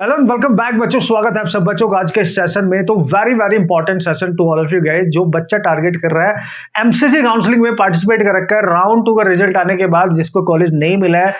Hello and welcome back बच्चों, स्वागत है आप सब बच्चों का आज के सेशन में। तो very very important session to all of you guys. जो बच्चा टारगेट कर रहा है एमसीसी काउंसलिंग में पार्टिसिपेट कर रखा है, राउंड 2 का रिजल्ट आने के बाद जिसको कॉलेज नहीं मिला है,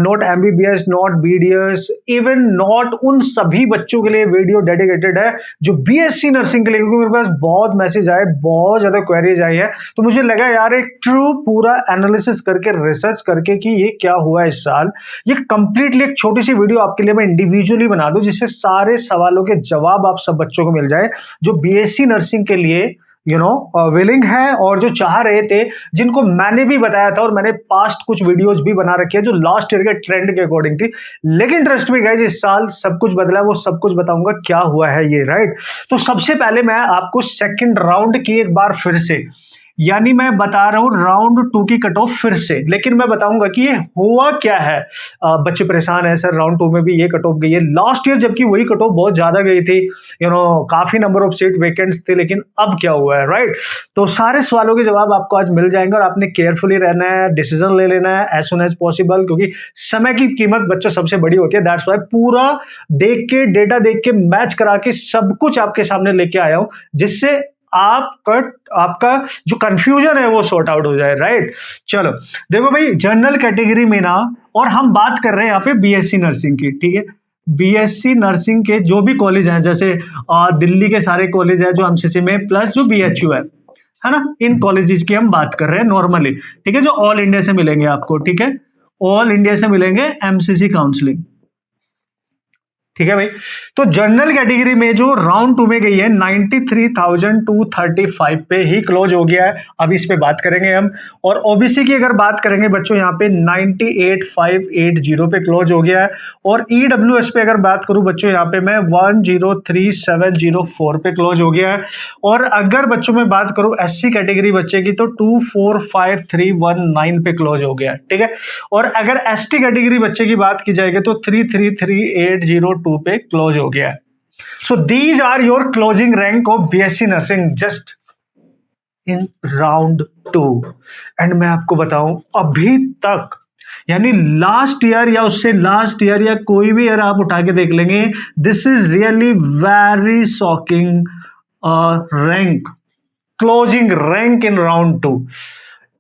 not MBBS, not BDS, even not, उन सभी बच्चों के लिए वीडियो डेडिकेटेड है जो बीएससी नर्सिंग के लिए। क्योंकि मेरे पास बहुत मैसेज आए, बहुत ज्यादा क्वेरीज आई है, तो मुझे लगा यार एक ट्रू पूरा एनालिसिस करके, रिसर्च करके कि ये क्या हुआ इस साल, ये कंप्लीटली एक छोटी सी वीडियो आपके लिए मैं इंडिविजुअली बना दूं जिससे सारे सवालों के जवाब आप सब बच्चों को मिल जाए जो बीएससी नर्सिंग के लिए विलिंग है और जो चाह रहे थे, जिनको मैंने भी बताया था और मैंने पास्ट कुछ वीडियोज भी बना रखी है जो लास्ट ईयर के ट्रेंड के अकॉर्डिंग थी। लेकिन ट्रस्ट में गाइस, इस साल सब कुछ बदला है, वो सब कुछ बताऊंगा क्या हुआ है ये, राइट। तो सबसे पहले मैं आपको सेकंड राउंड की एक बार फिर से, यानी मैं बता रहा हूं राउंड 2 की कट ऑफ फिर से, लेकिन मैं बताऊंगा कि ये हुआ क्या है। बच्चे परेशान है सर, राउंड 2 में भी ये कट ऑफ गई है लास्ट ईयर, जबकि वही कट ऑफ बहुत ज्यादा गई थी, काफी नंबर ऑफ सीट वेकेंट्स थे, लेकिन अब क्या हुआ है, राइट। तो सारे सवालों के जवाब आपको आज मिल जाएंगे और आपने केयरफुली रहना है, डिसीजन ले लेना है एज सुन एज पॉसिबल, क्योंकि समय की कीमत बच्चों सबसे बड़ी होती है। दैट्स वाई पूरा देख के, डेटा देख के, मैच करा के सब कुछ आपके सामने लेके आया हूं, जिससे आपका जो कंफ्यूजन है वो सॉर्ट आउट हो जाए, राइट। चलो देखो भाई, जनरल कैटेगरी में ना, और हम बात कर रहे हैं यहाँ पे बीएससी नर्सिंग की, ठीक है। बीएससी नर्सिंग के जो भी कॉलेज हैं, जैसे दिल्ली के सारे कॉलेज है जो एमसीसी में, प्लस जो बीएचयू है ना, इन कॉलेजेस की हम बात कर रहे हैं नॉर्मली, ठीक है, जो ऑल इंडिया से मिलेंगे आपको, ठीक है, ऑल इंडिया से मिलेंगे एमसीसी काउंसलिंग, ठीक है भाई। तो जनरल कैटेगरी में जो राउंड 2 में गई है 93,235 पे ही क्लोज हो गया है, अब इस पे बात करेंगे हम। और ओबीसी की अगर बात करेंगे बच्चों, यहाँ पे 98,580 पे क्लोज हो गया है। और ईडब्ल्यूएस पे अगर बात करूं बच्चों, यहाँ पे मैं 103,704 पे क्लोज हो गया है। और अगर बच्चों में बात करूं एससी कैटेगरी बच्चे की, तो 245,319 पे क्लोज हो गया है, ठीक है। और अगर एसटी कैटेगरी बच्चे की बात की जाएगी तो 333,802 पे क्लोज हो गया है। So these are your closing rank of BSc nursing just in round 2। And मैं आपको बताऊं, अभी तक, यानी लास्ट ईयर या उससे लास्ट ईयर या कोई भी ईयर आप उठा के देख लेंगे, this is really very shocking rank, closing rank in round 2।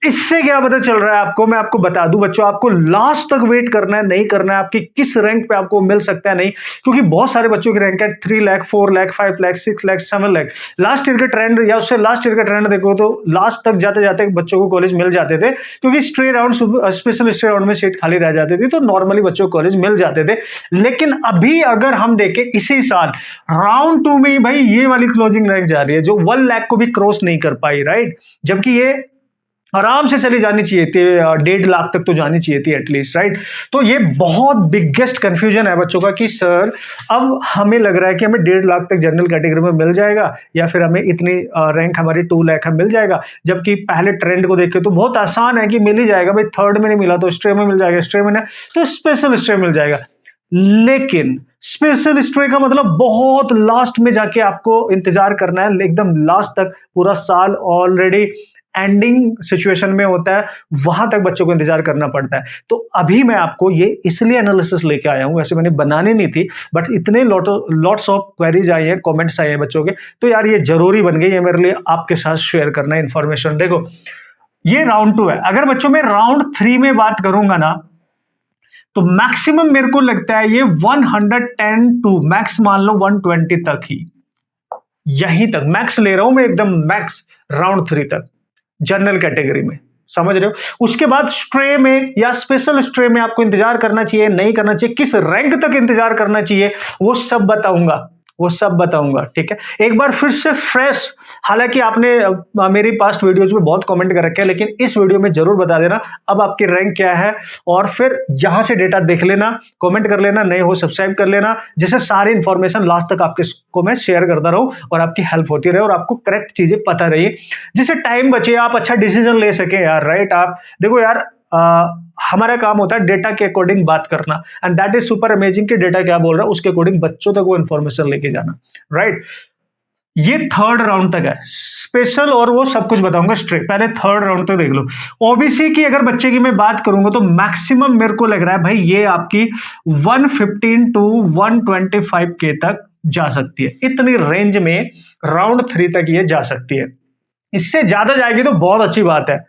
इससे क्या पता चल रहा है आपको, मैं आपको बता दूं बच्चों, आपको लास्ट तक वेट करना है, नहीं करना है, आपकी किस रैंक पे आपको मिल सकता है नहीं, क्योंकि बहुत सारे बच्चों की रैंक है 3 लाख, 4 लाख, 5 लाख, 6 लाख, 7 लाख। लास्ट ईयर के ट्रेंड या उससे लास्ट ईयर का ट्रेंड देखो तो लास्ट तक जाते जाते बच्चों को कॉलेज मिल जाते थे, क्योंकि stray round, special stray round में सीट खाली रह जाती थी, तो नॉर्मली बच्चों को कॉलेज मिल जाते थे। लेकिन अभी अगर हम देखें इसी साल राउंड 2 में भाई ये वाली क्लोजिंग रैंक जा रही है जो 1 लाख को भी क्रॉस नहीं कर पाई, राइट। जबकि ये आराम से चली जानी चाहिए थी, 1.5 लाख तक तो जानी चाहिए थी एटलीस्ट, राइट। तो ये बहुत बिगेस्ट कंफ्यूजन है बच्चों का कि सर अब हमें लग रहा है कि हमें 1.5 लाख तक जनरल कैटेगरी में मिल जाएगा, या फिर हमें इतनी रैंक हमारी 2 लाख में मिल जाएगा। जबकि पहले ट्रेंड को देखे तो बहुत आसान है कि मिल ही जाएगा भाई, थर्ड में नहीं मिला तो स्ट्रे में मिल जाएगा, स्ट्रे में नहीं तो स्पेशल स्ट्रे मिल जाएगा। लेकिन स्पेशल स्ट्रे का मतलब बहुत लास्ट में जाके आपको इंतजार करना है, एकदम लास्ट तक, पूरा साल ऑलरेडी एंडिंग सिचुएशन में होता है, वहां तक बच्चों को इंतजार करना पड़ता है। तो अभी मैं आपको ये इसलिए एनालिसिस लेके आया हूं, वैसे मैंने बनानी नहीं थी, बट इतने लॉट्स ऑफ क्वेरीज आई हैं, कमेंट्स आए हैं बच्चों के, तो यार ये जरूरी बन गई है मेरे लिए आपके साथ शेयर करना इंफॉर्मेशन। देखो ये राउंड 2 है, अगर बच्चों में राउंड 3 में बात करूंगा ना, तो मैक्सिमम मेरे को लगता है ये 110 टू मैक्स मान लो 120 तक ही, यहीं तक मैक्स ले रहा हूं मैं, एकदम मैक्स राउंड 3 तक जनरल कैटेगरी में, समझ रहे हो। उसके बाद स्ट्रे में या स्पेशल स्ट्रे में आपको इंतजार करना चाहिए, नहीं करना चाहिए, किस रैंक तक इंतजार करना चाहिए, वो सब बताऊंगा, वो सब बताऊंगा, ठीक है। एक बार फिर से फ्रेश, हालांकि आपने मेरी पास्ट वीडियोज में बहुत कमेंट कर रखे हैं, लेकिन इस वीडियो में जरूर बता देना अब आपकी रैंक क्या है, और फिर यहां से डेटा देख लेना, कमेंट कर लेना, नए हो सब्सक्राइब कर लेना, जिससे सारी इंफॉर्मेशन लास्ट तक आपके को मैं शेयर करता रहूं और आपकी हेल्प होती रहे और आपको करेक्ट चीजें पता रही, जिससे टाइम बचे, आप अच्छा डिसीजन ले सके यार, राइट। आप देखो यार, हमारा काम होता है डेटा के अकॉर्डिंग बात करना, and that is super amazing कि डेटा क्या बोल रहा है उसके अकॉर्डिंग बच्चों तक वो इंफॉर्मेशन लेके जाना, राइट। ये थर्ड राउंड तक है, स्पेशल और वो सब कुछ बताऊंगा स्ट्रेट, पहले थर्ड राउंड तक देख लो। ओबीसी की अगर बच्चे की मैं बात करूंगा तो मैक्सिमम मेरे को लग रहा है भाई ये आपकी 115 टू 125 के तक जा सकती है, इतनी रेंज में राउंड 3 तक ये जा सकती है। इससे ज्यादा जाएगी तो बहुत अच्छी बात है,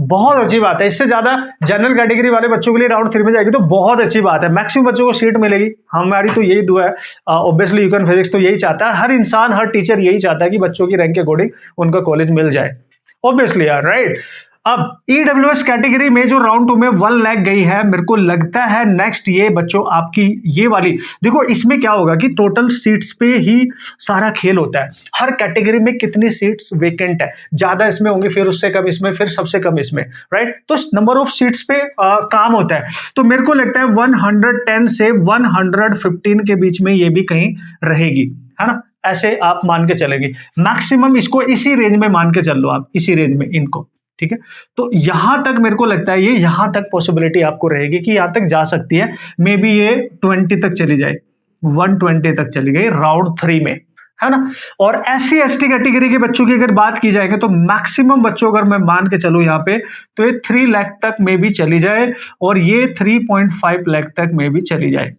बहुत अच्छी बात है। इससे ज्यादा जनरल कैटेगरी वाले बच्चों के लिए राउंड 3 में जाएगी तो बहुत अच्छी बात है, मैक्सिमम बच्चों को सीट मिलेगी। हमारी तो यही दुआ है, ऑब्वियसली यूकेन फिजिक्स तो यही चाहता है, हर इंसान हर टीचर यही चाहता है कि बच्चों की रैंक के अकॉर्डिंग उनका कॉलेज मिल जाए, ऑब्वियसली यार, राइट। अब ईडब्ल्यूएस कैटेगरी में जो राउंड 2 में 1 लाख गई है, मेरे को लगता है नेक्स्ट ये बच्चों आपकी ये वाली देखो, इसमें क्या होगा कि टोटल सीट्स पे ही सारा खेल होता है, हर कैटेगरी में कितनी सीट्स वेकेंट है, ज्यादा इसमें होंगी, फिर उससे कम इसमें, फिर सबसे कम इसमें, राइट। तो नंबर ऑफ सीट्स पे काम होता है। तो मेरे को लगता है 110 से 115 के बीच में ये भी कहीं रहेगी, है ना, ऐसे आप मान के चलेंगे। मैक्सिमम इसको इसी रेंज में मान के चल लो आप, इसी रेंज में इनको, ठीक है। तो यहां तक मेरे को लगता है ये यहां तक पॉसिबिलिटी आपको रहेगी कि यहां तक जा सकती है, मे बी ये 20 तक चली जाए, 120 तक चली गई राउंड 3 में, है ना। और SC ST कैटेगरी के बच्चों की अगर बात की जाएगी तो मैक्सिमम बच्चों अगर मैं मान के चलूं यहां पे तो ये 3 लाख तक मे बी चली जाए, और ये 3.5 लाख तक मे बी चली जाए,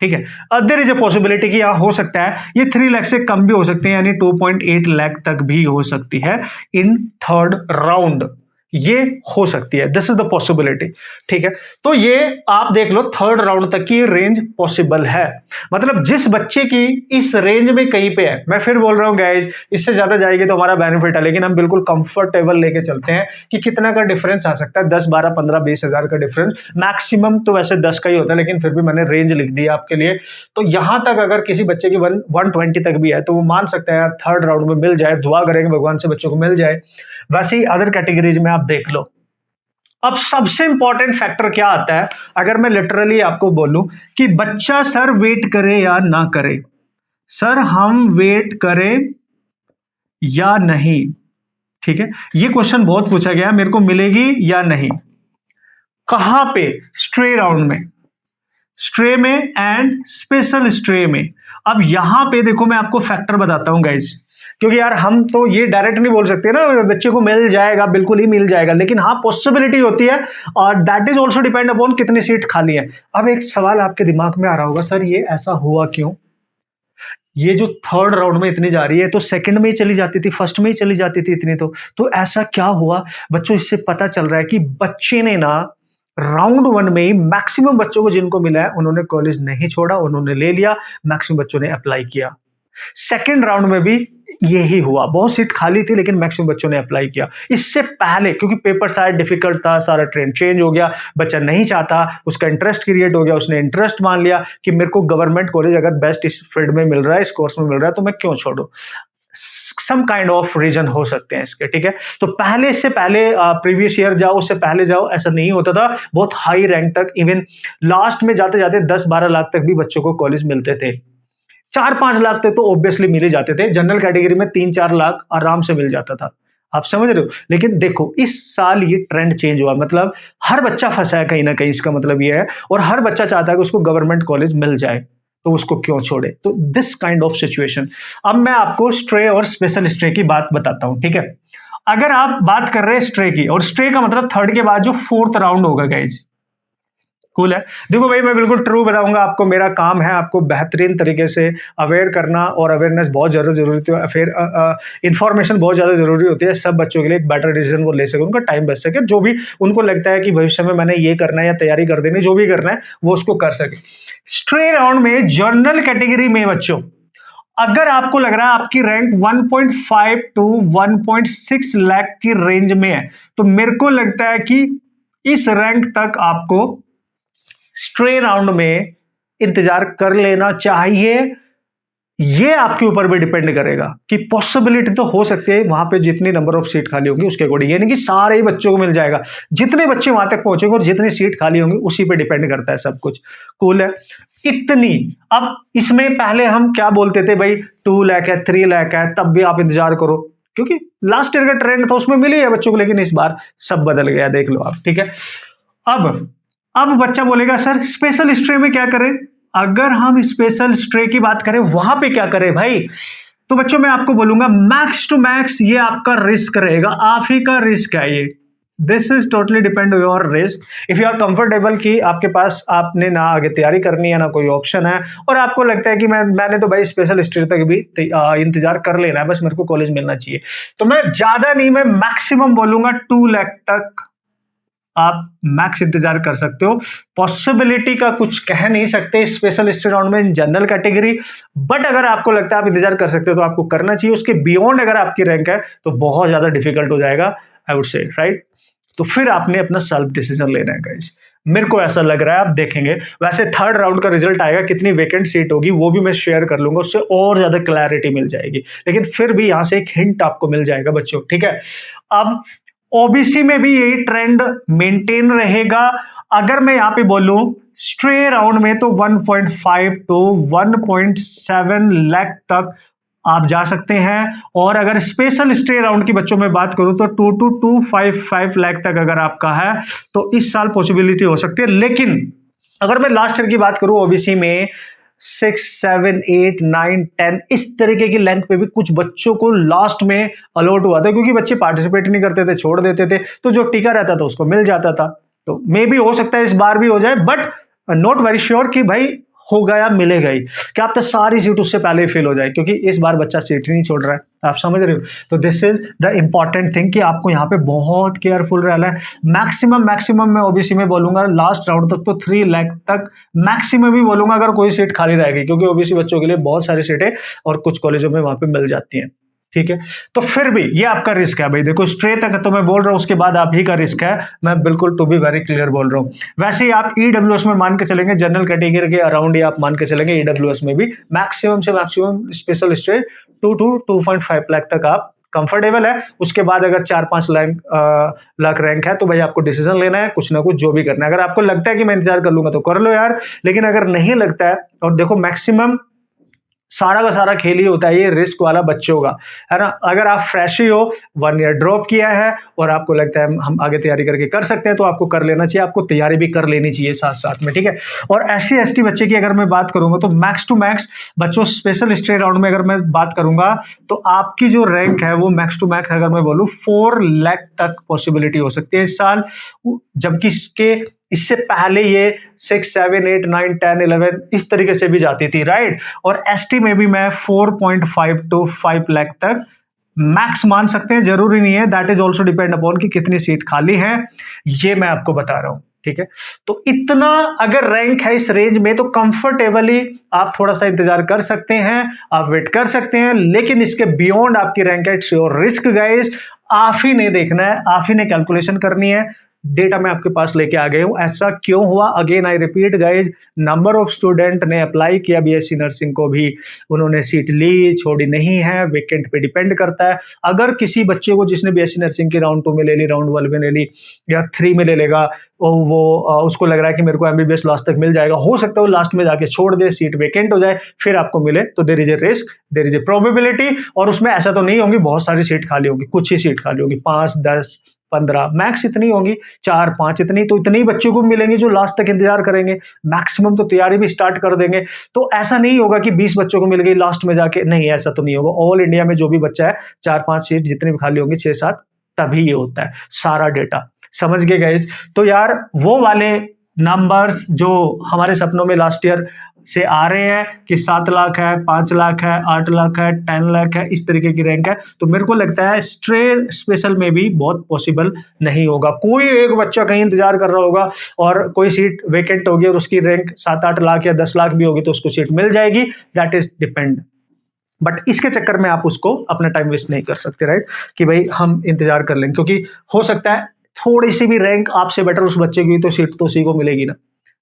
ठीक है। देयर इज अ पॉसिबिलिटी कि यहां हो सकता है ये 3 लाख से कम भी हो सकते हैं, यानी 2.8 लाख तक भी हो सकती है इन थर्ड राउंड, ये हो सकती है, दिस इज द पॉसिबिलिटी, ठीक है। तो ये आप देख लो थर्ड राउंड तक की रेंज पॉसिबल है, मतलब जिस बच्चे की इस रेंज में कहीं पे है, मैं फिर बोल रहा हूं गाइज, इससे ज्यादा जाएगी तो हमारा बेनिफिट है, लेकिन हम बिल्कुल कंफर्टेबल लेके चलते हैं कि कितना का डिफरेंस आ सकता है, 10 12 15 20 हजार का डिफरेंस, मैक्सिमम तो वैसे 10 का ही होता है, लेकिन फिर भी मैंने रेंज लिख दी आपके लिए। तो यहां तक अगर किसी बच्चे की 120 तक भी है तो वो मान सकता है यार थर्ड राउंड में मिल जाए, दुआ करेंगे भगवान से बच्चों को मिल जाए। वैसे ही अदर कैटेगरीज में आप देख लो। अब सबसे इंपॉर्टेंट फैक्टर क्या आता है, अगर मैं लिटरली आपको बोलूं कि बच्चा सर वेट करे या ना करे, सर हम वेट करें या नहीं, ठीक है, ये क्वेश्चन बहुत पूछा गया, मेरे को मिलेगी या नहीं, कहां पे, स्ट्रे राउंड में, स्ट्रे में एंड स्पेशल स्ट्रे में। अब यहां पे देखो मैं आपको फैक्टर बताता हूं गाइज, क्योंकि यार हम तो ये डायरेक्ट नहीं बोल सकते ना बच्चे को मिल जाएगा, बिल्कुल ही मिल जाएगा, लेकिन हाँ पॉसिबिलिटी होती है, और that is also depend upon कितनी सीट खाली है। अब एक सवाल आपके दिमाग में आ रहा होगा, सर ये ऐसा हुआ क्यों, ये जो थर्ड राउंड में इतनी जा रही है तो सेकंड में ही चली जाती थी, फर्स्ट में ही चली जाती थी इतनी, तो ऐसा क्या हुआ बच्चों। इससे पता चल रहा है कि बच्चे ने ना राउंड 1 में ही मैक्सिमम बच्चों को जिनको मिला है उन्होंने कॉलेज नहीं छोड़ा, उन्होंने ले लिया, मैक्सिमम बच्चों ने अप्लाई किया। सेकेंड राउंड में भी यही हुआ, बहुत सीट खाली थी लेकिन मैक्सिमम बच्चों ने अप्लाई किया। इससे पहले क्योंकि पेपर शायद डिफिकल्ट था, सारा ट्रेंड चेंज हो गया, बच्चा नहीं चाहता, उसका इंटरेस्ट क्रिएट हो गया, उसने इंटरेस्ट मान लिया कि मेरे को गवर्नमेंट कॉलेज अगर बेस्ट इस फील्ड में मिल रहा है, इस कोर्स में मिल रहा है, तो मैं क्यों छोड़ू। सम काइंड ऑफ रीजन हो सकते हैं इसके, ठीक है। तो पहले, इससे पहले प्रीवियस ईयर जाओ, उससे पहले जाओ, ऐसा नहीं होता था, बहुत हाई रैंक तक, इवन लास्ट में जाते जाते 10-12 लाख तक भी बच्चों को कॉलेज मिलते थे। 4-5 लाख तक तो ऑब्वियसली मिल ही जाते थे, जनरल कैटेगरी में 3-4 लाख आराम से मिल जाता था, आप समझ रहे हो। लेकिन देखो इस साल ये ट्रेंड चेंज हुआ, मतलब हर बच्चा फंसा है कहीं ना कहीं, इसका मतलब ये है, और हर बच्चा चाहता है कि उसको गवर्नमेंट कॉलेज मिल जाए, तो उसको क्यों छोड़े। तो दिस काइंड ऑफ सिचुएशन। अब मैं आपको स्ट्रे और स्पेशल स्ट्रे की बात बताता हूं, ठीक है। अगर आप बात कर रहे हैं स्ट्रे की, और स्ट्रे का मतलब थर्ड के बाद जो फोर्थ राउंड होगा गाइज, कूल है। देखो भाई मैं बिल्कुल ट्रू बताऊंगा आपको, मेरा काम है आपको बेहतरीन तरीके से अवेयर करना, और अवेयरनेस बहुत ज़्यादा जरूरी है, फिर इंफॉर्मेशन बहुत ज़्यादा जरूरी होती है सब बच्चों के लिए, एक बेटर डिसीजन वो ले सके, उनका टाइम बच सके, जो भी उनको लगता है कि भविष्य में मैंने ये करना है या तैयारी कर देनी, जो भी करना है वो उसको कर सके। स्ट्रे राउंड में जनरल कैटेगरी में बच्चों, अगर आपको लग रहा है आपकी रैंक 1.5 टू 1.6 लाख की रेंज में है, तो मेरे को लगता है कि इस रैंक तक आपको स्ट्रे राउंड में इंतजार कर लेना चाहिए। ये आपके ऊपर भी डिपेंड करेगा कि पॉसिबिलिटी तो हो सकती है वहां पे जितनी नंबर ऑफ सीट खाली होंगी उसके अकॉर्डिंग, यानी कि सारे ही बच्चों को मिल जाएगा, जितने बच्चे वहां तक पहुंचेंगे और जितनी सीट खाली होंगी उसी पे डिपेंड करता है सब कुछ। कूल है इतनी। अब इसमें पहले हम क्या बोलते थे भाई 2 लाख है, 3 लाख है, तब भी आप इंतजार करो, क्योंकि लास्ट ईयर का ट्रेंड था उसमें मिली है बच्चों को, लेकिन इस बार सब बदल गया, देख लो आप, ठीक है। अब बच्चा बोलेगा सर स्पेशल स्ट्रे में क्या करें। अगर हम स्पेशल स्ट्रे की बात करें वहां पे क्या करें भाई, तो बच्चों मैं आपको बोलूंगा मैक्स टू मैक्स ये आपका रिस्क रहेगा, आप ही का रिस्क है ये। This is totally depend your risk. If you are comfortable कि आपके पास आपने ना आगे तैयारी करनी है ना कोई ऑप्शन है, और आपको लगता है कि मैंने तो भाई स्पेशल स्टडी तक भी इंतजार कर लेना है, बस मेरे को कॉलेज मिलना चाहिए, तो मैं ज्यादा नहीं, मैं मैक्सिमम बोलूंगा 2 लाख तक आप मैक्स इंतजार कर सकते हो। पॉसिबिलिटी का कुछ कह नहीं सकते स्पेशल स्टडी राउंड में जनरल कैटेगरी, बट अगर आपको लगता है आप इंतजार कर सकते हो तो आपको करना चाहिए। उसके बियॉन्ड अगर आपकी रैंक है तो बहुत ज्यादा डिफिकल्ट हो जाएगा, आई वुड से, राइट। तो फिर आपने अपना सेल्फ डिसीजन लेना है गाइस, मेरे को ऐसा लग रहा है। आप देखेंगे वैसे थर्ड राउंड का रिजल्ट आएगा, कितनी वैकेंट सीट होगी वो भी मैं शेयर कर लूंगा, उससे और ज्यादा क्लैरिटी मिल जाएगी, लेकिन फिर भी यहां से एक हिंट आपको मिल जाएगा बच्चों, ठीक है। अब ओबीसी में भी यही ट्रेंड मेंटेन रहेगा। अगर मैं यहां पे बोलूं स्ट्रे राउंड में तो 1.5 तो 1.7 लाख तक आप जा सकते हैं, और अगर स्पेशल स्टे राउंड की बच्चों में बात करूं तो 2 to 2.55 लाख तक अगर आपका है तो इस साल पॉसिबिलिटी हो सकती है। लेकिन अगर मैं लास्ट ईयर की बात करूं ओबीसी में 6, 7, 8, 9, 10 इस तरीके की लेंथ पे भी कुछ बच्चों को लास्ट में अलॉट हुआ था, क्योंकि बच्चे पार्टिसिपेट नहीं करते थे, छोड़ देते थे, तो जो टिका रहता था उसको मिल जाता था। तो मे भी हो सकता है इस बार भी हो जाए, बट नॉट वेरी श्योर कि भाई होगा या मिलेगा ही, क्या आप तो सारी सीट उससे पहले ही फिल हो जाए, क्योंकि इस बार बच्चा सीट ही नहीं छोड़ रहा है, आप समझ रहे हो। तो this is the important thing कि आपको यहाँ पे बहुत केयरफुल रहना है। मैक्सिमम मैं ओबीसी में बोलूंगा लास्ट राउंड तक तो 3 लाख तक मैक्सिमम ही बोलूंगा, अगर कोई सीट खाली रहेगी, क्योंकि ओबीसी बच्चों के लिए बहुत सारी सीटें और कुछ कॉलेजों में वहां पे मिल जाती हैं, ठीक है। तो फिर भी ये आपका रिस्क है भाई, देखो स्ट्रेट तक तो मैं बोल रहा हूं, उसके बाद आप ही का रिस्क है, मैं बिल्कुल टू बी वेरी क्लियर बोल रहा हूं। वैसे ही आप ईडब्ल्यूएस में मान के चलेंगे, जनरल कैटेगरी के अराउंड ही आप मान के चलेंगे, ईडब्ल्यूएस में भी मैक्सिमम से maximum special straight 2 to 2.5 lakh तक आप कंफर्टेबल है। उसके बाद अगर 4-5 लाख रैंक है तो भाई आपको डिसीजन लेना है, कुछ ना कुछ जो भी करना है। अगर आपको लगता है कि मैं इंतजार कर लूंगा तो कर लो यार, लेकिन अगर नहीं लगता है, और देखो मैक्सिमम सारा का सारा खेल ही होता है ये रिस्क वाला बच्चों का, है ना। अगर आप फ्रेश ही हो, 1 ईयर ड्रॉप किया है और आपको लगता है हम आगे तैयारी करके कर सकते हैं, तो आपको कर लेना चाहिए, आपको तैयारी भी कर लेनी चाहिए साथ साथ में, ठीक है। और SC ST बच्चे की अगर मैं बात करूंगा तो मैक्स टू मैक्स बच्चों स्पेशल स्टे राउंड में अगर मैं बात करूंगा तो आपकी जो रैंक है वो मैक्स टू मैक्स अगर मैं बोलूँ 4 लाख तक पॉसिबिलिटी हो सकती है इस साल, जबकि इससे पहले ये 6, 7, 8, 9, 10, 11 इस तरीके से भी जाती थी, राइट। और ST में भी मैं 4.5 to 5 लाख तक मैक्स मान सकते हैं, जरूरी नहीं है, that is also depend upon कि कितनी सीट खाली है, ये मैं आपको बता रहा हूं, ठीक है। तो इतना अगर रैंक है इस रेंज में तो कंफर्टेबली आप थोड़ा सा इंतजार कर सकते हैं, आप वेट कर सकते हैं, लेकिन इसके बियॉन्ड आपकी रैंक है, इट्स योर रिस्क गाइस, आप ही ने देखना है, आप ही ने कैलकुलेशन करनी है। डेटा मैं आपके पास लेके आ गया हूं, ऐसा क्यों हुआ, again I repeat guys, number of student ने अप्लाई किया बीएससी नर्सिंग को, भी उन्होंने सीट ली छोड़ी नहीं है, वेकेंट पे डिपेंड करता है। अगर किसी बच्चे को जिसने बीएससी नर्सिंग की राउंड 2 में ले ली, राउंड 1 में ले ली या 3 में ले लेगा, वो उसको लग रहा है कि मेरे को एमबीबीएस लास्ट तक मिल जाएगा, हो सकता है वो लास्ट में जाके छोड़ दे, सीट वेकेंट हो जाए, फिर आपको मिले, तो there is a risk, there is a probability. और उसमें ऐसा तो नहीं होंगी बहुत सारी सीट खाली होगी, कुछ ही सीट खाली होगी, 5, 10, 15 मैक्स इतनी होंगी, 4, 5 इतनी, तो इतनी बच्चों को मिलेंगे जो लास्ट तक इंतजार करेंगे, मैक्सिमम तो तैयारी भी स्टार्ट कर देंगे। तो ऐसा नहीं होगा कि 20 बच्चों को मिल गई लास्ट में जाके, नहीं ऐसा तो नहीं होगा। ऑल इंडिया में जो भी बच्चा है 4-5 सीट जितनी भी खाली होंगी, 6-7, तभी ये होता है सारा डेटा, समझ गए गाइस। तो यार वो वाले नंबर्स जो हमारे सपनों में लास्ट ईयर से आ रहे हैं कि 7 लाख है, 5 लाख है, 8 लाख है, 10 लाख है, इस तरीके की रैंक है, तो मेरे को लगता है स्पेशल में भी बहुत पॉसिबल नहीं होगा। कोई एक बच्चा कहीं इंतजार कर रहा होगा और कोई सीट वेकेंट होगी और उसकी रैंक 7-8 लाख या 10 लाख भी होगी तो उसको सीट मिल जाएगी, दैट इज डिपेंड। बट इसके चक्कर में आप उसको अपना टाइम वेस्ट नहीं कर सकते, राइट, कि भाई हम इंतजार कर लेंगे, क्योंकि हो सकता है थोड़ी सी भी रैंक आपसे बेटर उस बच्चे की, तो सीट तो उसी को मिलेगी ना,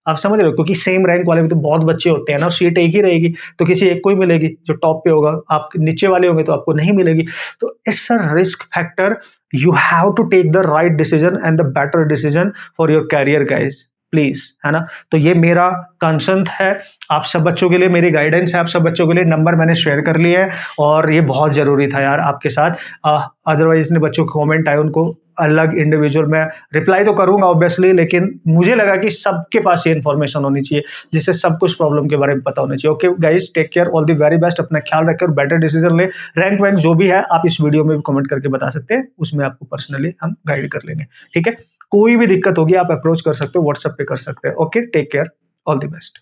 आप समझ रहे हो, क्योंकि सेम रैंक वाले भी तो बहुत बच्चे होते हैं ना, सीट एक ही रहेगी, तो किसी एक को ही मिलेगी जो टॉप पे होगा, आप नीचे वाले होंगे तो आपको नहीं मिलेगी। तो it's a risk factor, you have to take the right decision and the better decision for your career guys, please, है ना। तो ये मेरा कंसर्न है आप सब बच्चों के लिए, मेरी गाइडेंस है आप सब बच्चों के लिए, नंबर मैंने शेयर कर लिए है और ये बहुत जरूरी था यार आपके साथ, अदरवाइज ने बच्चों के कमेंट आए उनको अलग इंडिविजुअल मैं रिप्लाई तो करूंगा ऑब्वियसली, लेकिन मुझे लगा कि सबके पास ये इन्फॉर्मेशन होनी चाहिए जिससे सब कुछ प्रॉब्लम के बारे में पता होना चाहिए। Okay guys, take care, all the very best, अपना ख्याल रखें और बेटर डिसीजन ले। रैंक वैंक जो भी है आप इस वीडियो में भी कमेंट करके बता सकते हैं, उसमें आपको पर्सनली हम गाइड कर लेंगे। ठीक है, कोई भी दिक्कत होगी आप अप्रोच कर सकते हो, व्हाट्सएप पे कर सकते हैं। Okay, take care, all the best.